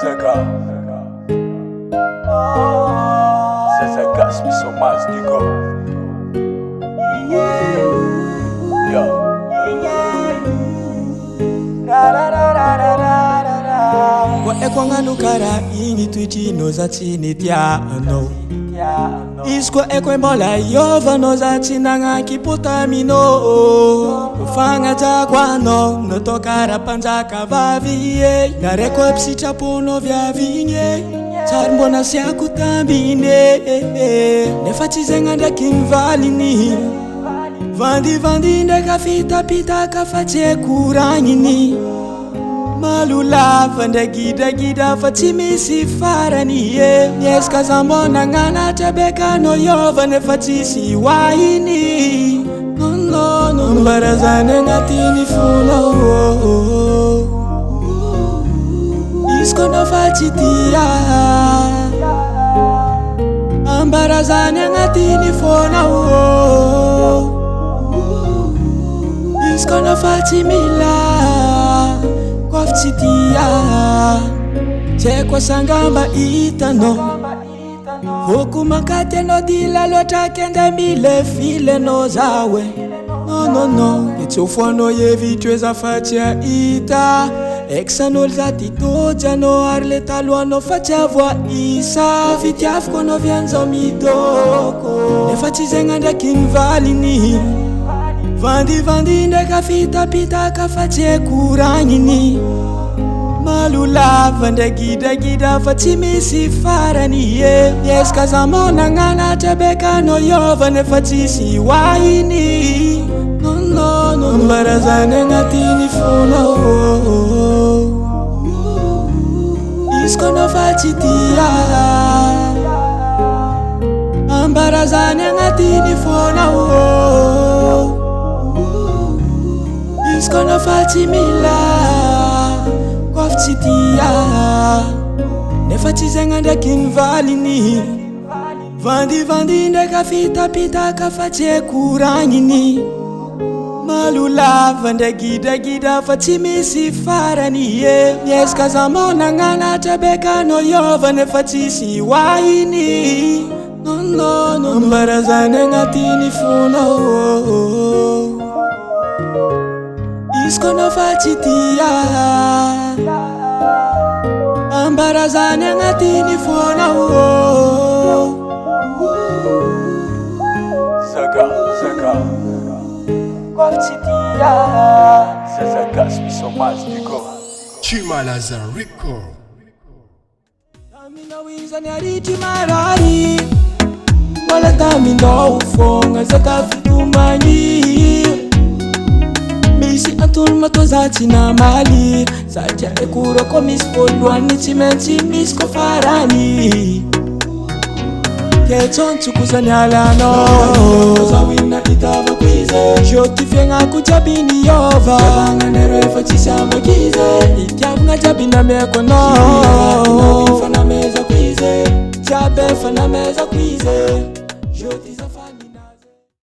Zaka so much digo. Yo. Wa ekwanga nukara ingi tuichi no zachini tia no. Isko ekwe mola yova no zachina nga kiputamino. Fanga jaguano no tokara panjaka vavie. Nareko psicha pono vya vinye. Charbona sia kutambine. Nefachizenga nda kinvalini. Vandi ndeka fita pita kafache kurangini. Malula vanda gida fatimisi farani ye. Yeska zambona ngana tabeka no yova nefatisi waini. No mbarazane ngatini funa Isko no fachitia Ambarazane ngatini funa Isko no fatimila Kwafchitia Chekwa sangamba itano Huku makate no dila lota kende mile file no zawe No Etsofano ye vitweza fatia ita Exanol zati toja no arle talwa no fatia voa isa Fitiaf kono vyanzo midoko Nefachizenga nda kinvalini Vandi ndeka fita pita kafatie kurangini Malula vanda gida fatimisi farani ye. Yeska zamona ngana tabeka no yova nefatisi waini. No mbarazane ngatini funa Isko no fachitia Ambarazane ngatini funa Isko no fatimila Kwafchitia Nefachizenga nda kinvalini Vandi ndeka fita pita kafache kurangini Malula vanda gida fatimisi farani ye. Yeska zamona ngana tabeka no yova nefatisi waini. No mbarazane ngatini funa Isko no fachitia Ambarazane ngatini funa Zaka Kwafchitia Zaka so much digo. Chimalaza Rico Tamina wiza ni ariti marari Wala tamina ufonga zaka fitumanyi Misi antul matozati na mali Sacha ekuro komis polwani chimenti misko farani Keton tukuzani alano Zawina itava kwize Jotifenga kuchabini yova Yabanga nero ifachisha magize Itiabunga jabina meko no Fana meza kwize Jabe fana meza kwize